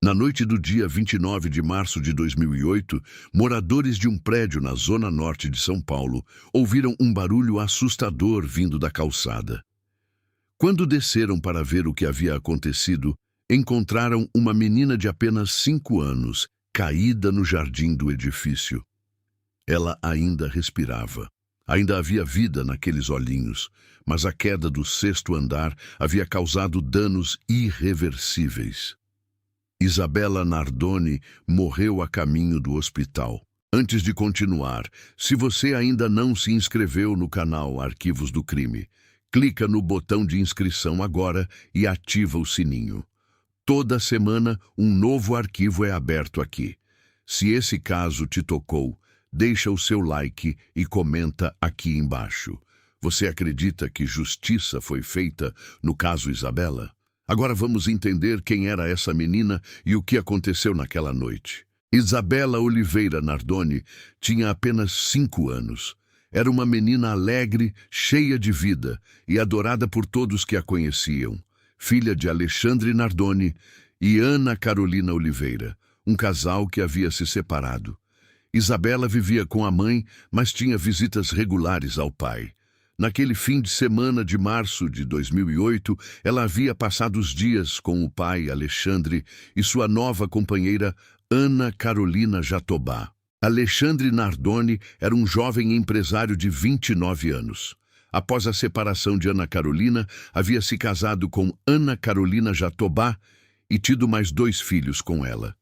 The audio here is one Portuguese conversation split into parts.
Na noite do dia 29 de março de 2008, moradores de um prédio na zona norte de São Paulo ouviram um barulho assustador vindo da calçada. Quando desceram para ver o que havia acontecido, encontraram uma menina de apenas 5 anos, caída no jardim do edifício. Ela ainda respirava. Ainda havia vida naqueles olhinhos, mas a queda do 6º andar havia causado danos irreversíveis. Isabela Nardoni morreu a caminho do hospital. Antes de continuar, se você ainda não se inscreveu no canal Arquivos do Crime, clica no botão de inscrição agora e ativa o sininho. Toda semana, um novo arquivo é aberto aqui. Se esse caso te tocou, deixa o seu like e comenta aqui embaixo. Você acredita que justiça foi feita no caso Isabela? Agora vamos entender quem era essa menina e o que aconteceu naquela noite. Isabela Oliveira Nardoni tinha apenas 5 anos. Era uma menina alegre, cheia de vida e adorada por todos que a conheciam. Filha de Alexandre Nardoni e Ana Carolina Oliveira, um casal que havia se separado. Isabela vivia com a mãe, mas tinha visitas regulares ao pai. Naquele fim de semana de março de 2008, ela havia passado os dias com o pai Alexandre e sua nova companheira Ana Carolina Jatobá. Alexandre Nardoni era um jovem empresário de 29 anos. Após a separação de Ana Carolina, havia se casado com Ana Carolina Jatobá e tido mais 2 filhos com ela.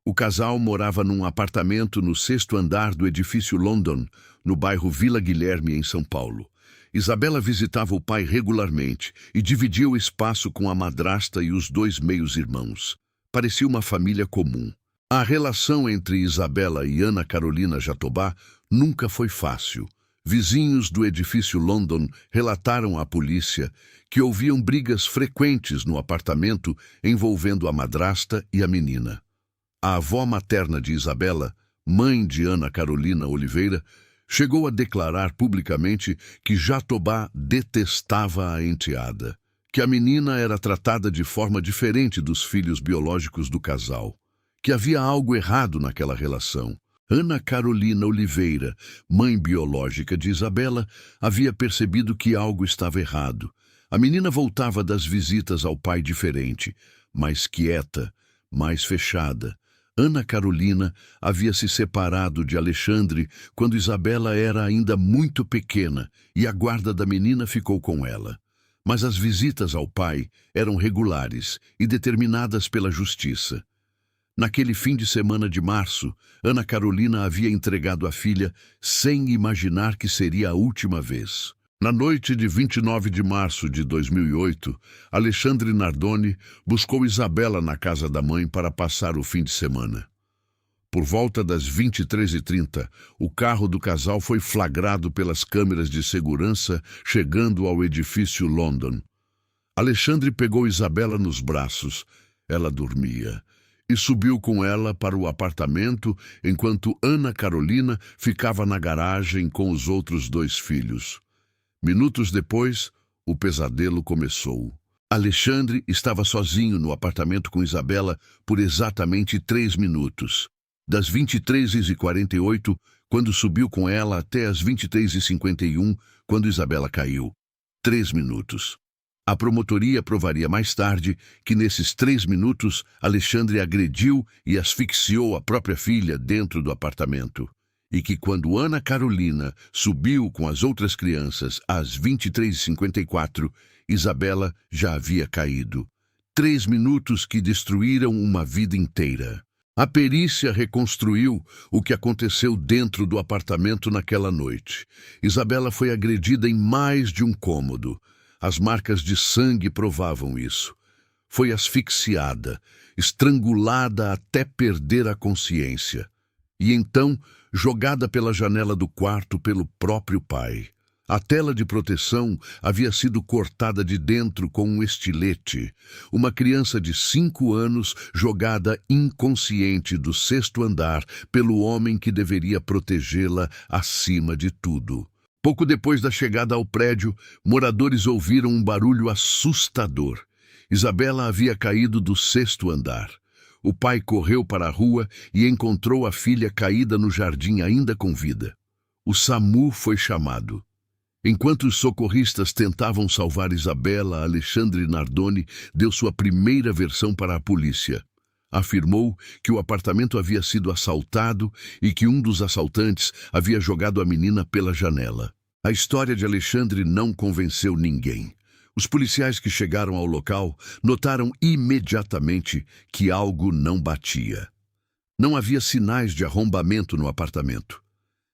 O casal morava num apartamento no 6º andar do edifício London, no bairro Vila Guilherme, em São Paulo. Isabela visitava o pai regularmente e dividia o espaço com a madrasta e os 2 meios-irmãos. Parecia uma família comum. A relação entre Isabela e Ana Carolina Jatobá nunca foi fácil. Vizinhos do edifício London relataram à polícia que ouviam brigas frequentes no apartamento envolvendo a madrasta e a menina. A avó materna de Isabela, mãe de Ana Carolina Oliveira, chegou a declarar publicamente que Jatobá detestava a enteada, que a menina era tratada de forma diferente dos filhos biológicos do casal, que havia algo errado naquela relação. Ana Carolina Oliveira, mãe biológica de Isabela, havia percebido que algo estava errado. A menina voltava das visitas ao pai diferente, mais quieta, mais fechada. Ana Carolina havia se separado de Alexandre quando Isabela era ainda muito pequena e a guarda da menina ficou com ela. Mas as visitas ao pai eram regulares e determinadas pela justiça. Naquele fim de semana de março, Ana Carolina havia entregado a filha sem imaginar que seria a última vez. Na noite de 29 de março de 2008, Alexandre Nardoni buscou Isabela na casa da mãe para passar o fim de semana. Por volta das 23h30, o carro do casal foi flagrado pelas câmeras de segurança chegando ao edifício London. Alexandre pegou Isabela nos braços, ela dormia, e subiu com ela para o apartamento enquanto Ana Carolina ficava na garagem com os outros 2 filhos. Minutos depois, o pesadelo começou. Alexandre estava sozinho no apartamento com Isabela por exatamente 3 minutos. Das 23h48, quando subiu com ela, até as 23h51, quando Isabela caiu. 3 minutos. A promotoria provaria mais tarde que nesses 3 minutos Alexandre agrediu e asfixiou a própria filha dentro do apartamento. E que quando Ana Carolina subiu com as outras crianças às 23h54, Isabela já havia caído. 3 minutos que destruíram uma vida inteira. A perícia reconstruiu o que aconteceu dentro do apartamento naquela noite. Isabela foi agredida em mais de um cômodo. As marcas de sangue provavam isso. Foi asfixiada, estrangulada até perder a consciência. E então, jogada pela janela do quarto pelo próprio pai. A tela de proteção havia sido cortada de dentro com um estilete. Uma criança de 5 anos jogada inconsciente do 6º andar pelo homem que deveria protegê-la acima de tudo. Pouco depois da chegada ao prédio, moradores ouviram um barulho assustador. Isabela havia caído do 6º andar. O pai correu para a rua e encontrou a filha caída no jardim ainda com vida. O SAMU foi chamado. Enquanto os socorristas tentavam salvar Isabela, Alexandre Nardoni deu sua primeira versão para a polícia. Afirmou que o apartamento havia sido assaltado e que um dos assaltantes havia jogado a menina pela janela. A história de Alexandre não convenceu ninguém. Os policiais que chegaram ao local notaram imediatamente que algo não batia. Não havia sinais de arrombamento no apartamento.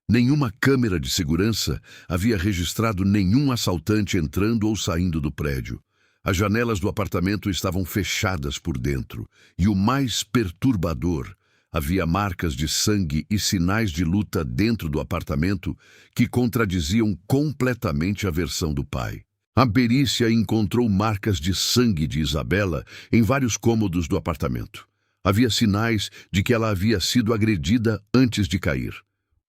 Nenhuma câmera de segurança havia registrado nenhum assaltante entrando ou saindo do prédio. As janelas do apartamento estavam fechadas por dentro. E o mais perturbador, havia marcas de sangue e sinais de luta dentro do apartamento que contradiziam completamente a versão do pai. A perícia encontrou marcas de sangue de Isabela em vários cômodos do apartamento. Havia sinais de que ela havia sido agredida antes de cair.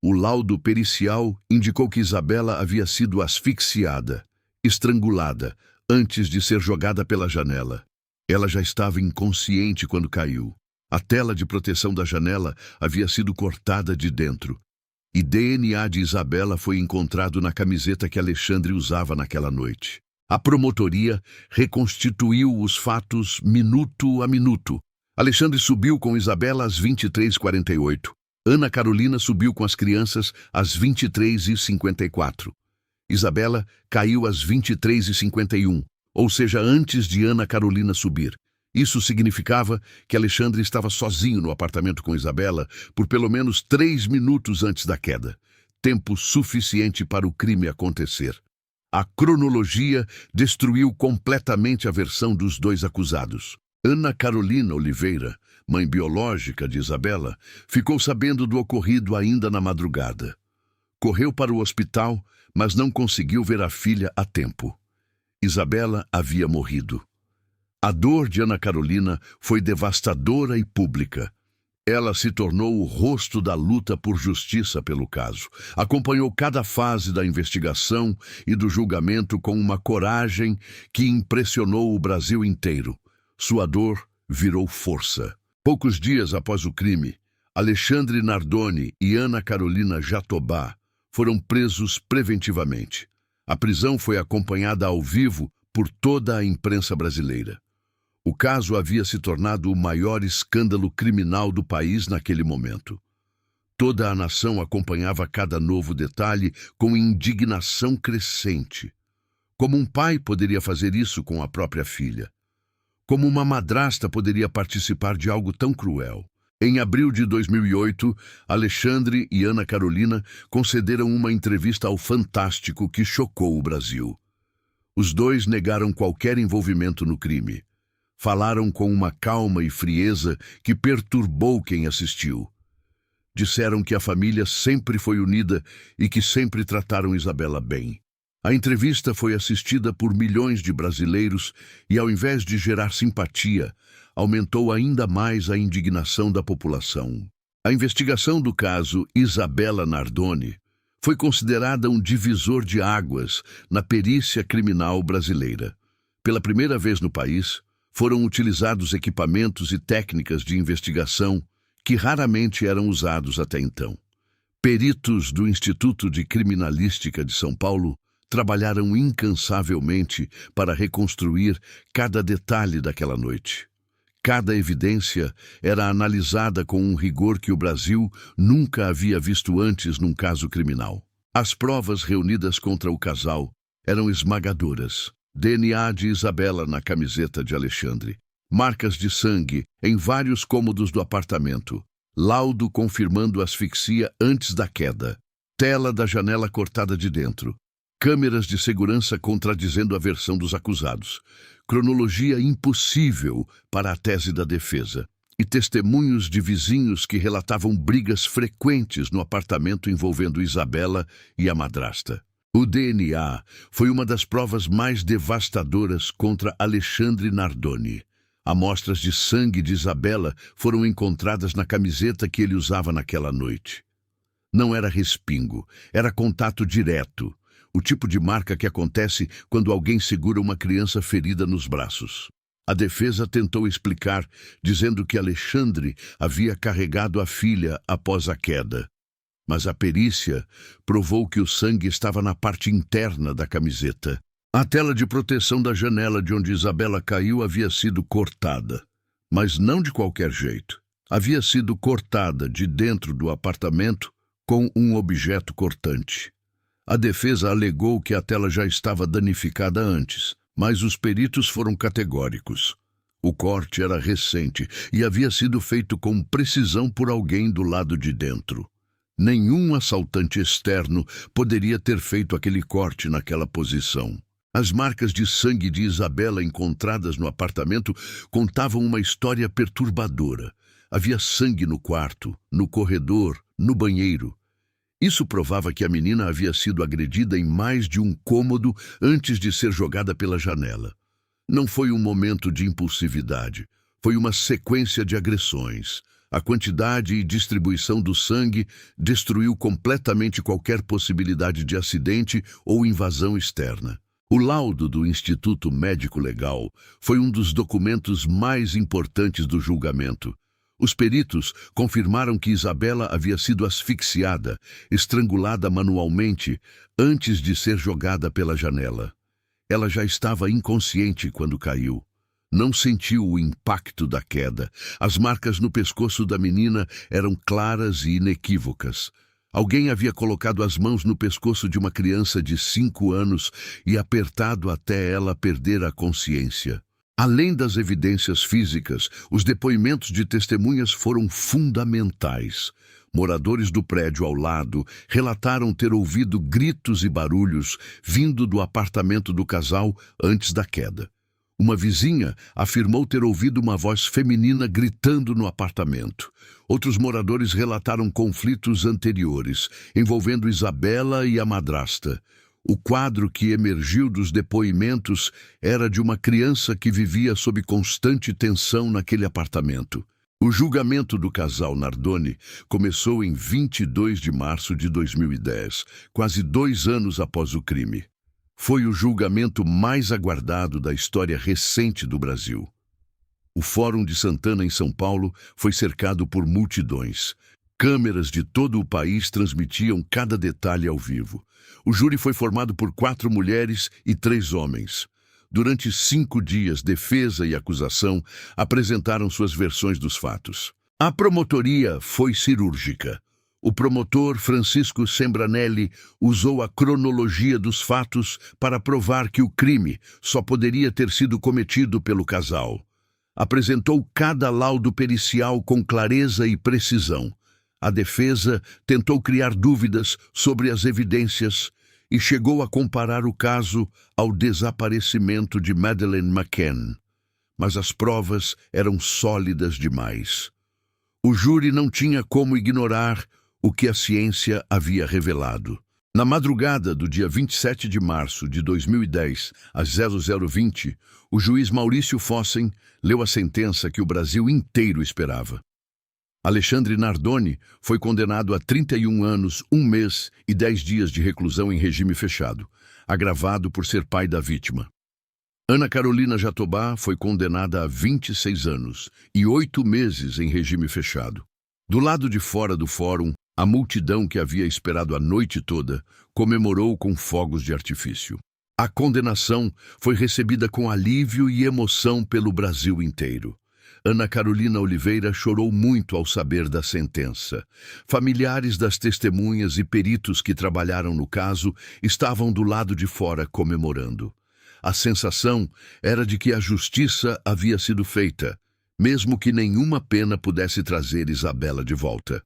O laudo pericial indicou que Isabela havia sido asfixiada, estrangulada, antes de ser jogada pela janela. Ela já estava inconsciente quando caiu. A tela de proteção da janela havia sido cortada de dentro. E DNA de Isabela foi encontrado na camiseta que Alexandre usava naquela noite. A promotoria reconstituiu os fatos minuto a minuto. Alexandre subiu com Isabela às 23h48. Ana Carolina subiu com as crianças às 23h54. Isabela caiu às 23h51, ou seja, antes de Ana Carolina subir. Isso significava que Alexandre estava sozinho no apartamento com Isabela por pelo menos 3 minutos antes da queda. Tempo suficiente para o crime acontecer. A cronologia destruiu completamente a versão dos dois acusados. Ana Carolina Oliveira, mãe biológica de Isabela, ficou sabendo do ocorrido ainda na madrugada. Correu para o hospital, mas não conseguiu ver a filha a tempo. Isabela havia morrido. A dor de Ana Carolina foi devastadora e pública. Ela se tornou o rosto da luta por justiça pelo caso. Acompanhou cada fase da investigação e do julgamento com uma coragem que impressionou o Brasil inteiro. Sua dor virou força. Poucos dias após o crime, Alexandre Nardoni e Ana Carolina Jatobá foram presos preventivamente. A prisão foi acompanhada ao vivo por toda a imprensa brasileira. O caso havia se tornado o maior escândalo criminal do país naquele momento. Toda a nação acompanhava cada novo detalhe com indignação crescente. Como um pai poderia fazer isso com a própria filha? Como uma madrasta poderia participar de algo tão cruel? Em abril de 2008, Alexandre e Ana Carolina concederam uma entrevista ao Fantástico que chocou o Brasil. Os dois negaram qualquer envolvimento no crime. Falaram com uma calma e frieza que perturbou quem assistiu. Disseram que a família sempre foi unida e que sempre trataram Isabela bem. A entrevista foi assistida por milhões de brasileiros e, ao invés de gerar simpatia, aumentou ainda mais a indignação da população. A investigação do caso Isabela Nardoni foi considerada um divisor de águas na perícia criminal brasileira. Pela primeira vez no país, foram utilizados equipamentos e técnicas de investigação que raramente eram usados até então. Peritos do Instituto de Criminalística de São Paulo trabalharam incansavelmente para reconstruir cada detalhe daquela noite. Cada evidência era analisada com um rigor que o Brasil nunca havia visto antes num caso criminal. As provas reunidas contra o casal eram esmagadoras. DNA de Isabela na camiseta de Alexandre. Marcas de sangue em vários cômodos do apartamento. Laudo confirmando asfixia antes da queda. Tela da janela cortada de dentro. Câmeras de segurança contradizendo a versão dos acusados. Cronologia impossível para a tese da defesa. E testemunhos de vizinhos que relatavam brigas frequentes no apartamento envolvendo Isabela e a madrasta. O DNA foi uma das provas mais devastadoras contra Alexandre Nardoni. Amostras de sangue de Isabela foram encontradas na camiseta que ele usava naquela noite. Não era respingo, era contato direto. O tipo de marca que acontece quando alguém segura uma criança ferida nos braços. A defesa tentou explicar, dizendo que Alexandre havia carregado a filha após a queda. Mas a perícia provou que o sangue estava na parte interna da camiseta. A tela de proteção da janela de onde Isabela caiu havia sido cortada, mas não de qualquer jeito. Havia sido cortada de dentro do apartamento com um objeto cortante. A defesa alegou que a tela já estava danificada antes, mas os peritos foram categóricos. O corte era recente e havia sido feito com precisão por alguém do lado de dentro. Nenhum assaltante externo poderia ter feito aquele corte naquela posição. As marcas de sangue de Isabela encontradas no apartamento contavam uma história perturbadora. Havia sangue no quarto, no corredor, no banheiro. Isso provava que a menina havia sido agredida em mais de um cômodo antes de ser jogada pela janela. Não foi um momento de impulsividade, foi uma sequência de agressões. A quantidade e distribuição do sangue destruiu completamente qualquer possibilidade de acidente ou invasão externa. O laudo do Instituto Médico Legal foi um dos documentos mais importantes do julgamento. Os peritos confirmaram que Isabela havia sido asfixiada, estrangulada manualmente, antes de ser jogada pela janela. Ela já estava inconsciente quando caiu. Não sentiu o impacto da queda. As marcas no pescoço da menina eram claras e inequívocas. Alguém havia colocado as mãos no pescoço de uma criança de 5 anos e apertado até ela perder a consciência. Além das evidências físicas, os depoimentos de testemunhas foram fundamentais. Moradores do prédio ao lado relataram ter ouvido gritos e barulhos vindo do apartamento do casal antes da queda. Uma vizinha afirmou ter ouvido uma voz feminina gritando no apartamento. Outros moradores relataram conflitos anteriores, envolvendo Isabela e a madrasta. O quadro que emergiu dos depoimentos era de uma criança que vivia sob constante tensão naquele apartamento. O julgamento do casal Nardoni começou em 22 de março de 2010, quase 2 anos após o crime. Foi o julgamento mais aguardado da história recente do Brasil. O Fórum de Santana, em São Paulo, foi cercado por multidões. Câmeras de todo o país transmitiam cada detalhe ao vivo. O júri foi formado por 4 mulheres e 3 homens. Durante 5 dias, defesa e acusação apresentaram suas versões dos fatos. A promotoria foi cirúrgica. O promotor Francisco Sembranelli usou a cronologia dos fatos para provar que o crime só poderia ter sido cometido pelo casal. Apresentou cada laudo pericial com clareza e precisão. A defesa tentou criar dúvidas sobre as evidências e chegou a comparar o caso ao desaparecimento de Madeleine McCann. Mas as provas eram sólidas demais. O júri não tinha como ignorar o que a ciência havia revelado. Na madrugada do dia 27 de março de 2010, às 00:20, o juiz Maurício Fossen leu a sentença que o Brasil inteiro esperava. Alexandre Nardoni foi condenado a 31 anos, 1 mês e 10 dias de reclusão em regime fechado, agravado por ser pai da vítima. Ana Carolina Jatobá foi condenada a 26 anos e 8 meses em regime fechado. Do lado de fora do fórum, a multidão que havia esperado a noite toda comemorou com fogos de artifício. A condenação foi recebida com alívio e emoção pelo Brasil inteiro. Ana Carolina Oliveira chorou muito ao saber da sentença. Familiares das testemunhas e peritos que trabalharam no caso estavam do lado de fora comemorando. A sensação era de que a justiça havia sido feita, mesmo que nenhuma pena pudesse trazer Isabela de volta.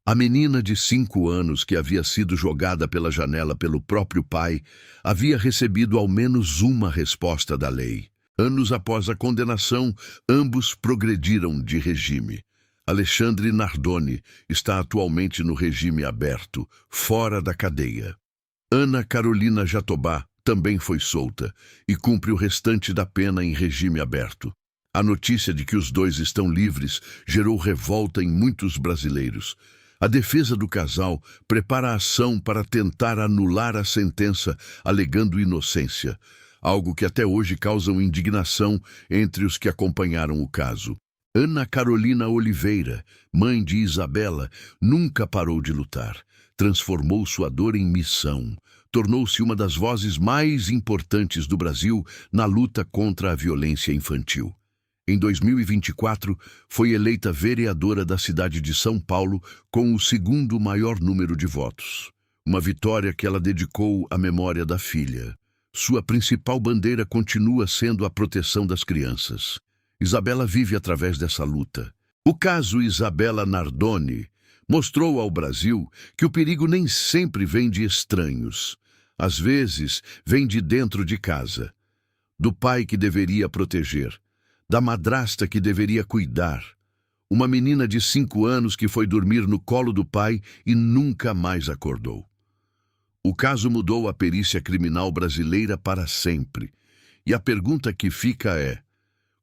A menina de 5 anos que havia sido jogada pela janela pelo próprio pai havia recebido ao menos uma resposta da lei. Anos após a condenação, ambos progrediram de regime. Alexandre Nardoni está atualmente no regime aberto, fora da cadeia. Ana Carolina Jatobá também foi solta e cumpre o restante da pena em regime aberto. A notícia de que os dois estão livres gerou revolta em muitos brasileiros. A defesa do casal prepara a ação para tentar anular a sentença, alegando inocência. algo que até hoje causa indignação entre os que acompanharam o caso. Ana Carolina Oliveira, mãe de Isabela, nunca parou de lutar. Transformou sua dor em missão. Tornou-se uma das vozes mais importantes do Brasil na luta contra a violência infantil. Em 2024, foi eleita vereadora da cidade de São Paulo com o segundo maior número de votos. Uma vitória que ela dedicou à memória da filha. Sua principal bandeira continua sendo a proteção das crianças. Isabela vive através dessa luta. O caso Isabela Nardoni mostrou ao Brasil que o perigo nem sempre vem de estranhos. Às vezes, vem de dentro de casa. Do pai que deveria proteger. Da madrasta que deveria cuidar. Uma menina de 5 anos que foi dormir no colo do pai e nunca mais acordou. O caso mudou a perícia criminal brasileira para sempre. E a pergunta que fica é: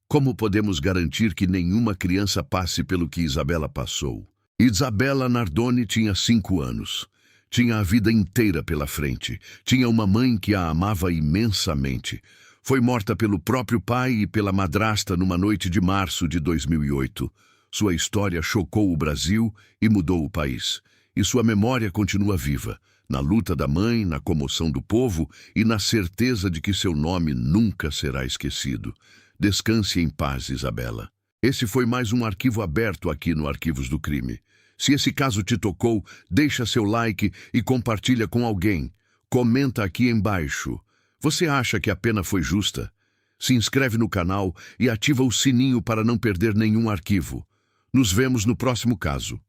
como podemos garantir que nenhuma criança passe pelo que Isabela passou? Isabela Nardoni tinha 5 anos. Tinha a vida inteira pela frente. Tinha uma mãe que a amava imensamente. Foi morta pelo próprio pai e pela madrasta numa noite de março de 2008. Sua história chocou o Brasil e mudou o país. E sua memória continua viva, na luta da mãe, na comoção do povo e na certeza de que seu nome nunca será esquecido. Descanse em paz, Isabela. Esse foi mais um arquivo aberto aqui no Arquivos do Crime. Se esse caso te tocou, deixa seu like e compartilha com alguém. Comenta aqui embaixo. Você acha que a pena foi justa? Se inscreve no canal e ativa o sininho para não perder nenhum arquivo. Nos vemos no próximo caso.